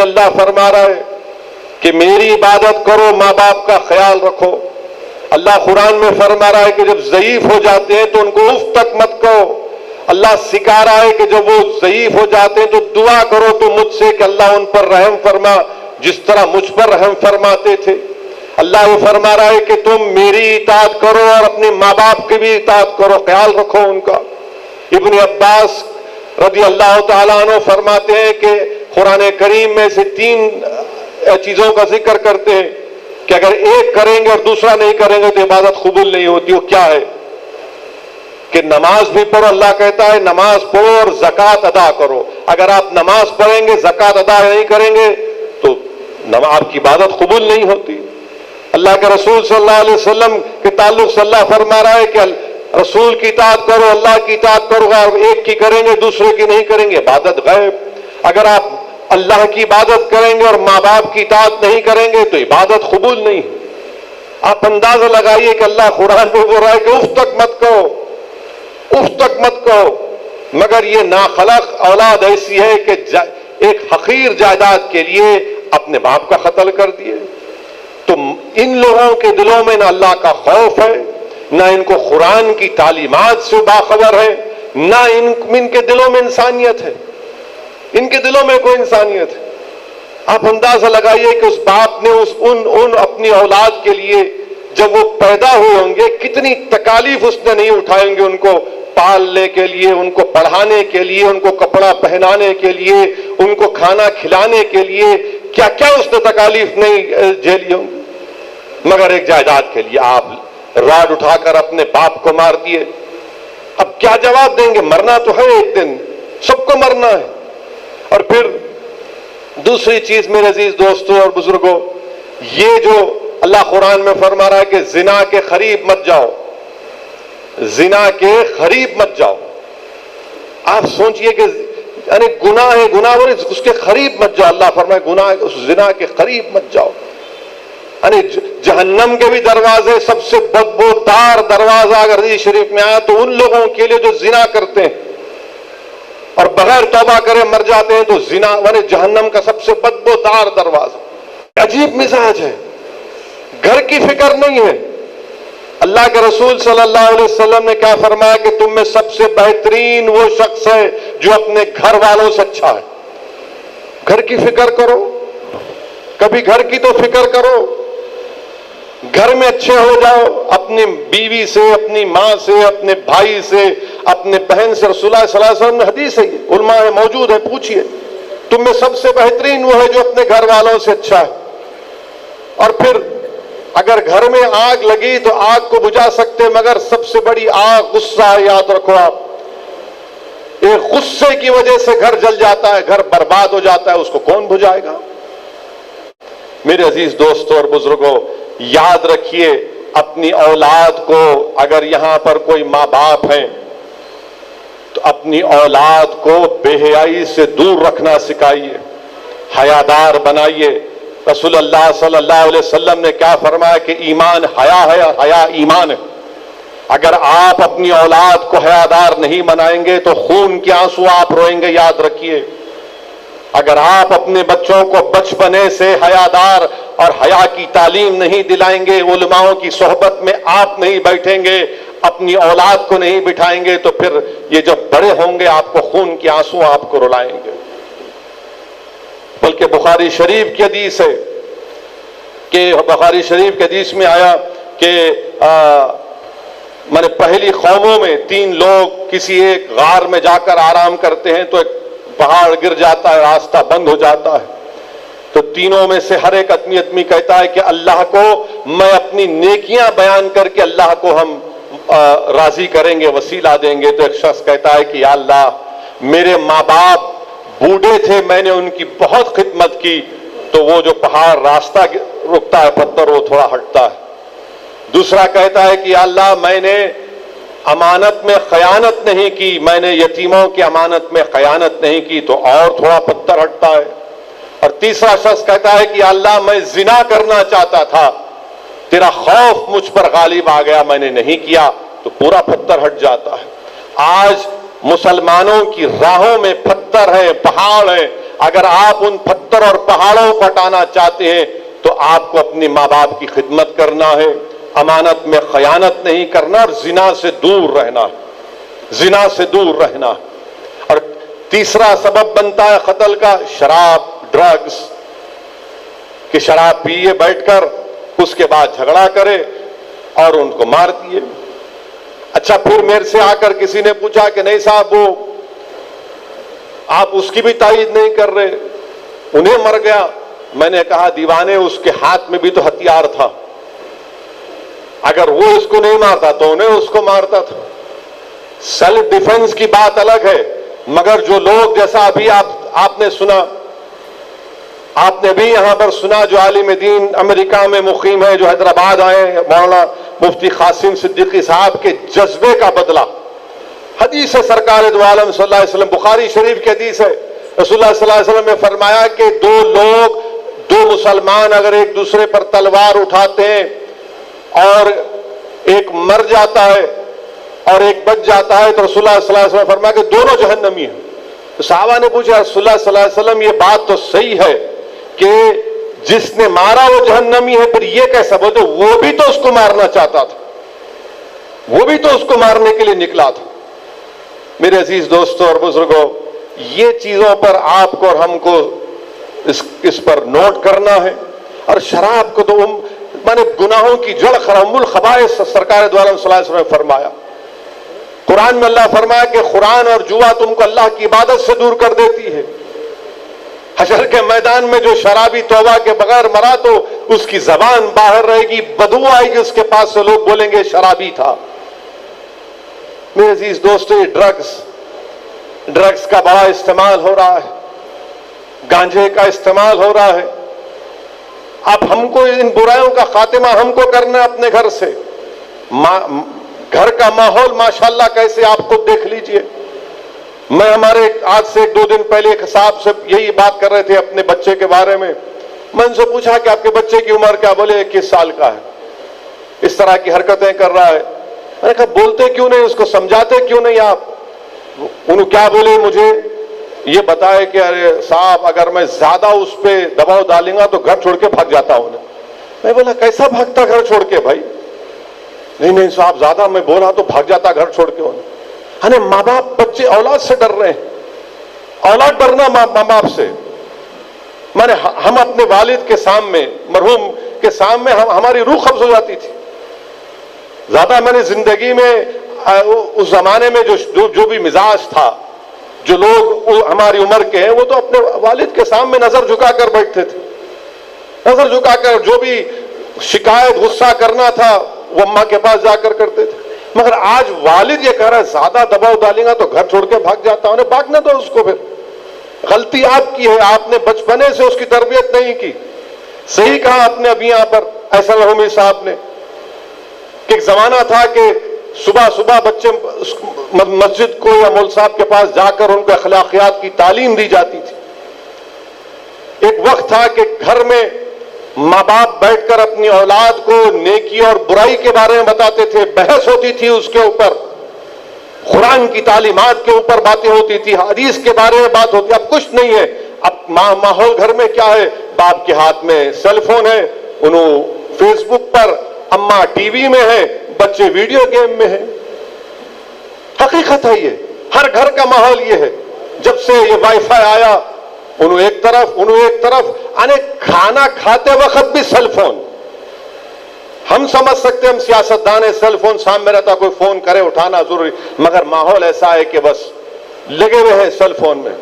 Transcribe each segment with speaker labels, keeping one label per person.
Speaker 1: میں اللہ فرما رہا ہے کہ میری عبادت کرو، ماں باپ کا خیال رکھو۔ اللہ قرآن میں فرما رہا ہے کہ جب ضعیف ہو جاتے ہیں تو ان کو اف تک مت کہو۔ اللہ سکھا رہا ہے کہ جب وہ ضعیف ہو جاتے ہیں تو دعا کرو تو مجھ سے کہ اللہ ان پر رحم فرما جس طرح مجھ پر رحم فرماتے تھے۔ اللہ یہ فرما رہا ہے کہ تم میری اطاعت کرو اور اپنے ماں باپ کی بھی اطاعت کرو، خیال رکھو ان کا۔ ابن عباس رضی اللہ تعالیٰ عنہ فرماتے ہیں کہ قرآن کریم میں سے 3 چیزوں کا ذکر کرتے ہیں کہ اگر ایک کریں گے اور دوسرا نہیں کریں گے تو عبادت قبول نہیں ہوتی۔ وہ کیا ہے کہ نماز بھی پڑھو، اللہ کہتا ہے نماز پڑھو اور زکوٰۃ ادا کرو۔ اگر آپ نماز پڑھیں گے، زکوٰۃ ادا نہیں کریں گے تو آپ کی عبادت قبول نہیں ہوتی۔ اللہ کے رسول صلی اللہ علیہ وسلم کے تعلق سے اللہ فرما رہا ہے کہ رسول کی اطاعت کرو، اللہ کی اطاعت کرو، ایک کی کریں گے دوسرے کی نہیں کریں گے، عبادت غیب۔ اگر آپ اللہ کی عبادت کریں گے اور ماں باپ کی اطاعت نہیں کریں گے تو عبادت قبول نہیں۔ آپ اندازہ لگائیے کہ اللہ قرآن میں بول رہا ہے کہ اف تک مت کہو، اف تک مت کہو، مگر یہ ناخلق اولاد ایسی ہے کہ ایک حقیر جائیداد کے لیے اپنے باپ کا قتل کر دیے۔ تو ان لوگوں کے دلوں میں نہ اللہ کا خوف ہے، نہ ان کو قرآن کی تعلیمات سے باخبر ہے، نہ ان کے دلوں میں انسانیت ہے، ان کے دلوں میں کوئی انسانیت ہے۔ آپ اندازہ لگائیے کہ اس باپ نے ان اپنی اولاد کے لیے جب وہ پیدا ہوئے ہوں گے کتنی تکالیف اس نے نہیں اٹھائیں گے، ان کو پالنے کے لیے، ان کو پڑھانے کے لیے، ان کو کپڑا پہنانے کے لیے، ان کو کھانا کھلانے کے لیے، کیا کیا اس نے تکالیف نہیں جھیلی ہوں گی، مگر ایک جائیداد کے لیے آپ راڈ اٹھا کر اپنے باپ کو مار دیے۔ اب کیا جواب دیں گے؟ مرنا تو ہے ایک دن، سب کو مرنا ہے۔ اور پھر دوسری چیز میرے عزیز دوستوں اور بزرگوں، یہ جو اللہ قرآن میں فرما رہا ہے کہ زنا کے قریب مت جاؤ، زنا کے قریب مت جاؤ۔ آپ سوچئے کہ یعنی گناہ ہے، گناہ اس کے قریب مت جاؤ۔ اللہ فرمائے گناہ اس زنا کے قریب مت جاؤ۔ یعنی جہنم کے بھی دروازے سب سے بدبودار دروازہ اگر حدیث شریف میں آیا تو ان لوگوں کے لیے جو زنا کرتے ہیں اور بغیر توبہ کرے مر جاتے ہیں، تو زنا یعنی جہنم کا سب سے بدبودار دروازہ۔ عجیب مزاج ہے، گھر کی فکر نہیں ہے۔ اللہ کے رسول صلی اللہ علیہ وسلم نے کیا فرمایا کہ تم میں سب سے بہترین وہ شخص ہے جو اپنے گھر والوں سے اچھا ہے۔ گھر کی فکر کرو، کبھی گھر کی تو فکر کرو، گھر میں اچھے ہو جاؤ، اپنی بیوی سے، اپنی ماں سے، اپنے بھائی سے، اپنے بہن سے۔ رسول اللہ صلی اللہ علیہ وسلم نے حدیث ہے، علماء موجود ہے، پوچھئے تم میں سب سے بہترین وہ ہے جو اپنے گھر والوں سے اچھا ہے۔ اور پھر اگر گھر میں آگ لگی تو آگ کو بجھا سکتے، مگر سب سے بڑی آگ غصہ ہے، یاد رکھو آپ۔ ایک غصے کی وجہ سے گھر جل جاتا ہے، گھر برباد ہو جاتا ہے، اس کو کون بجھائے گا؟ میرے عزیز دوستوں اور بزرگوں، یاد رکھیے اپنی اولاد کو، اگر یہاں پر کوئی ماں باپ ہیں تو اپنی اولاد کو بے حیائی سے دور رکھنا سکھائیے، حیادار بنائیے۔ رسول اللہ صلی اللہ علیہ وسلم نے کیا فرمایا کہ ایمان حیا ہے اور حیا ایمان ہے۔ اگر آپ اپنی اولاد کو حیادار نہیں بنائیں گے تو خون کے آنسو آپ روئیں گے، یاد رکھیے۔ اگر آپ اپنے بچوں کو بچپنے سے حیادار اور حیا کی تعلیم نہیں دلائیں گے، علماؤں کی صحبت میں آپ نہیں بیٹھیں گے، اپنی اولاد کو نہیں بٹھائیں گے، تو پھر یہ جب بڑے ہوں گے آپ کو خون کے آنسو آپ کو رلائیں گے۔ بلکہ بخاری شریف کی حدیث ہے کہ بخاری شریف کی حدیث میں آیا کہ میں نے پہلی قوموں میں 3 لوگ کسی ایک غار میں جا کر آرام کرتے ہیں تو ایک پہاڑ گر جاتا ہے، راستہ بند ہو جاتا ہے، تو تینوں میں سے ہر ایک آدمی کہتا ہے کہ اللہ کو میں اپنی نیکیاں بیان کر کے اللہ کو ہم راضی کریں گے، وسیلہ دیں گے۔ تو ایک شخص کہتا ہے کہ یا اللہ، میرے ماں باپ بوڑھے تھے، میں نے ان کی بہت خدمت کی، تو وہ جو پہاڑ راستہ رکتا ہے پتھر وہ تھوڑا ہٹتا ہے۔ دوسرا کہتا ہے کہ یا اللہ، میں نے امانت میں خیانت نہیں کی، میں نے یتیموں کی امانت میں خیانت نہیں کی، تو اور تھوڑا پتھر ہٹتا ہے۔ اور تیسرا شخص کہتا ہے کہ یا اللہ، میں زنا کرنا چاہتا تھا، تیرا خوف مجھ پر غالب آ گیا، میں نے نہیں کیا، تو پورا پتھر ہٹ جاتا ہے۔ آج مسلمانوں کی راہوں میں پتھر ہے، پہاڑ ہے، اگر آپ ان پتھر اور پہاڑوں کو ہٹانا چاہتے ہیں تو آپ کو اپنے ماں باپ کی خدمت کرنا ہے، امانت میں خیانت نہیں کرنا، اور زنا سے دور رہنا، زنا سے دور رہنا۔ اور تیسرا سبب بنتا ہے قتل کا شراب، ڈرگز، کہ شراب پیے بیٹھ کر اس کے بعد جھگڑا کرے اور ان کو مار دیے۔ اچھا، پھر میرے سے آ کر کسی نے پوچھا کہ نہیں صاحب، وہ آپ اس کی بھی تائید نہیں کر رہے، انہیں مر گیا۔ میں نے کہا دیوانے، اس کے ہاتھ میں بھی تو ہتھیار تھا، اگر وہ اس کو نہیں مارتا تو انہیں اس کو مارتا تھا۔ سیلف ڈیفنس کی بات الگ ہے، مگر جو لوگ، جیسا ابھی آپ نے سنا، آپ نے بھی یہاں پر سنا، جو عالم دین امریکہ میں مقیم ہے، جو حیدرآباد آئے، مولانا مفتی قاسم صدیقی صاحب کے جذبے کا بدلہ۔ حدیث ہے سرکار دو عالم صلی اللہ علیہ وسلم، بخاری شریف کی حدیث ہے، رسول اللہ صلی اللہ علیہ وسلم نے فرمایا کہ دو مسلمان اگر ایک دوسرے پر تلوار اٹھاتے ہیں اور ایک مر جاتا ہے اور ایک بچ جاتا ہے تو رسول اللہ صلی اللہ علیہ وسلم نے فرمایا کہ دونوں جہنمی ہیں۔ تو صحابہ نے پوچھا رسول اللہ صلی اللہ علیہ وسلم، یہ بات تو صحیح ہے کہ جس نے مارا وہ جہنمی ہے، پھر یہ کیسا؟ بولتے وہ بھی تو اس کو مارنا چاہتا تھا، وہ بھی تو اس کو مارنے کے لیے نکلا تھا۔ میرے عزیز دوستوں اور بزرگوں، یہ چیزوں پر آپ کو اور ہم کو اس پر نوٹ کرنا ہے۔ اور شراب کو تو مانے گناہوں کی جڑ، ام الخبائث، سرکار دو عالم صلی اللہ علیہ وسلم نے فرمایا۔ قرآن میں اللہ فرمایا کہ قرآن اور جوا تم کو اللہ کی عبادت سے دور کر دیتی ہے۔ حشر کے میدان میں جو شرابی توبہ کے بغیر مرا تو اس کی زبان باہر رہے گی، بدبو آئے گی اس کے پاس سے، لوگ بولیں گے شرابی تھا۔ میرے عزیز دوستو، یہ ڈرگز کا بڑا استعمال ہو رہا ہے، گانجے کا استعمال ہو رہا ہے۔ اب ہم کو ان برائیوں کا خاتمہ ہم کو کرنا ہے اپنے گھر سے۔ گھر کا ماحول ماشاءاللہ کیسے، آپ خود دیکھ لیجئے۔ میں ہمارے آج سے 1-2 دن پہلے ایک صاحب سے یہی بات کر رہے تھے اپنے بچے کے بارے میں۔ میں ان سے پوچھا کہ آپ کے بچے کی عمر کیا؟ بولے 21 سال کا ہے، اس طرح کی حرکتیں کر رہا ہے۔ میں نے کہا بولتے کیوں نہیں اس کو، سمجھاتے کیوں نہیں آپ؟ انہوں کیا بولے، مجھے یہ بتائے کہ ارے صاحب اگر میں زیادہ اس پہ دباؤ ڈالوں گا تو گھر چھوڑ کے بھاگ جاتا ہوں۔ میں بولا کیسا بھاگتا گھر چھوڑ کے بھائی؟ نہیں صاحب، زیادہ میں بولا تو بھاگ جاتا گھر چھوڑ کے۔ ہاں، ماں باپ، بچے اولاد سے ڈر رہے ہیں، اولاد ڈرنا ماں باپ سے۔ مانے ہم اپنے والد کے سامنے، مرحوم کے سامنے ہماری روح قبض ہو جاتی تھی۔ زیادہ میں نے زندگی میں اس زمانے میں جو بھی مزاج تھا، جو لوگ ہماری عمر کے ہیں، وہ تو اپنے والد کے سامنے نظر جھکا کر بیٹھتے تھے، نظر جھکا کر جو بھی شکایت، غصہ کرنا تھا وہ اماں کے پاس جا کر کرتے تھے۔ مگر آج والد یہ کہہ رہا ہے زیادہ دباؤ ڈالیں گا تو گھر چھوڑ کے بھاگ جاتا ہوں۔ بھاگنا تو اس کو، پھر غلطی آپ کی ہے، آپ نے بچپنے سے اس کی تربیت نہیں کی۔ صحیح کہا آپ نے ابھی یہاں پر احسن الحمی صاحب نے کہ ایک زمانہ تھا کہ صبح بچے مسجد کو یا مول صاحب کے پاس جا کر ان کو اخلاقیات کی تعلیم دی جاتی تھی۔ ایک وقت تھا کہ گھر میں ماں باپ بیٹھ کر اپنی اولاد کو نیکی اور برائی کے بارے میں بتاتے تھے، بحث ہوتی تھی اس کے اوپر، قرآن کی تعلیمات کے اوپر باتیں ہوتی تھی، حدیث کے بارے میں بات ہوتی۔ اب کچھ نہیں ہے، اب ماحول گھر میں کیا ہے، باپ کے ہاتھ میں سیل فون ہے، انہوں فیس بک پر، اماں ٹی وی میں ہے، بچے ویڈیو گیم میں ہیں۔ حقیقت ہے یہ، ہر گھر کا ماحول یہ ہے۔ جب سے یہ وائی فائی آیا، انہوں ایک طرف یعنی کھانا کھاتے وقت بھی سیل فون۔ ہم سمجھ سکتے ہیں، ہم سیاستدان ہیں، سیل فون سامنے رہتا، کوئی فون کرے اٹھانا ضروری، مگر ماحول ایسا ہے کہ بس لگے ہوئے ہیں سیل فون میں۔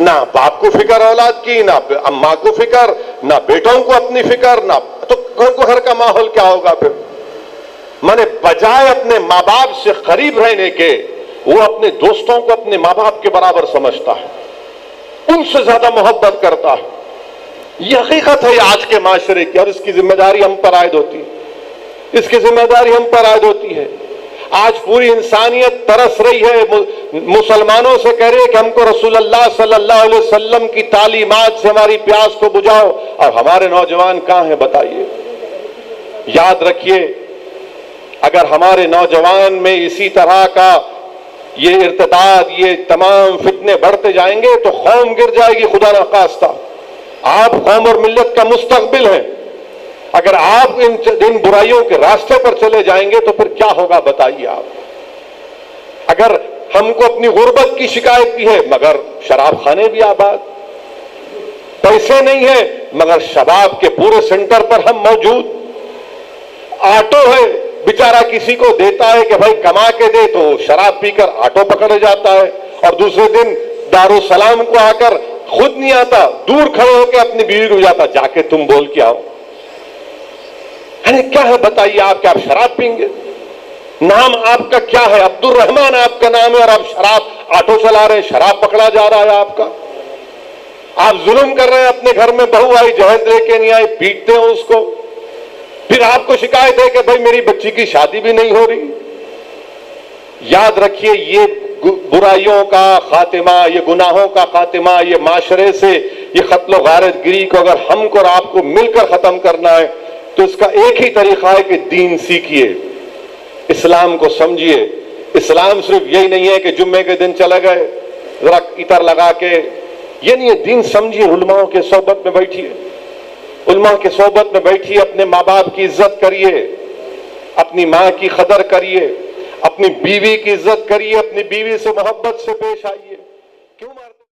Speaker 1: نہ باپ کو فکر اولاد کی، نہ اماں کو فکر، نہ بیٹوں کو اپنی فکر، نہ تو گھر کا ماحول کیا ہوگا پھر؟ مانے بجائے اپنے ماں باپ سے قریب رہنے کے، وہ اپنے دوستوں کو اپنے ماں باپ کے برابر سمجھتا ہے، ان سے زیادہ محبت کرتا ہے۔ یہ حقیقت ہے آج کے معاشرے کی، اور اس کی ذمہ داری ہم پر عائد ہوتی ہے، اس کی ذمہ داری ہم پر عائد ہوتی ہے۔ آج پوری انسانیت ترس رہی ہے، مسلمانوں سے کہہ رہی ہے کہ ہم کو رسول اللہ صلی اللہ علیہ وسلم کی تعلیمات سے ہماری پیاس کو بجھاؤ، اور ہمارے نوجوان کہاں ہیں بتائیے؟ یاد رکھیے، اگر ہمارے نوجوان میں اسی طرح کا یہ ارتداد، یہ تمام فتنے بڑھتے جائیں گے تو قوم گر جائے گی خدا نخواستہ۔ آپ قوم اور ملت کا مستقبل ہیں، اگر آپ ان برائیوں کے راستے پر چلے جائیں گے تو پھر کیا ہوگا بتائیے آپ۔ اگر ہم کو اپنی غربت کی شکایت بھی ہے مگر شراب خانے بھی آباد، پیسے نہیں ہیں مگر شباب کے پورے سینٹر پر ہم موجود، آٹو ہے بیچارہ کسی کو دیتا ہے کہ بھائی کما کے دے تو شراب پی کر آٹو پکڑ جاتا ہے، اور دوسرے دن دارالسلام کو آ کر خود نہیں آتا، دور کھڑے ہو کے اپنی بیوی کو جاتا جا کے تم بول کے آؤ۔ ارے کیا ہے بتائیے آپ، کیا آپ شراب پئیں گے؟ نام آپ کا کیا ہے؟ عبد الرحمان آپ کا نام ہے اور آپ شراب آٹو چلا رہے ہیں، شراب پکڑا جا رہا ہے آپ کا۔ آپ ظلم کر رہے ہیں، اپنے گھر میں بہو آئی جہیز لے کے نہیں آئی، پیٹتے ہیں اس کو، پھر آپ کو شکایت ہے کہ بھائی میری بچی کی شادی بھی نہیں ہو رہی۔ یاد رکھیے یہ برائیوں کا خاتمہ، یہ گناہوں کا خاتمہ، یہ معاشرے سے یہ قتل و غارت گری کو اگر ہم کو اور آپ کو مل کر ختم کرنا ہے تو اس کا ایک ہی طریقہ ہے کہ دین سیکھیے، اسلام کو سمجھیے۔ اسلام صرف یہی نہیں ہے کہ جمعے کے دن چلے گئے ذرا عطر لگا کے، یہ نہیں ہے، دین سمجھیے، علماء کے صحبت میں بیٹھیے، علماء کے صحبت میں بیٹھیے، اپنے ماں باپ کی عزت کریے، اپنی ماں کی قدر کریے، اپنی بیوی کی عزت کریے، اپنی بیوی سے محبت سے پیش آئیے۔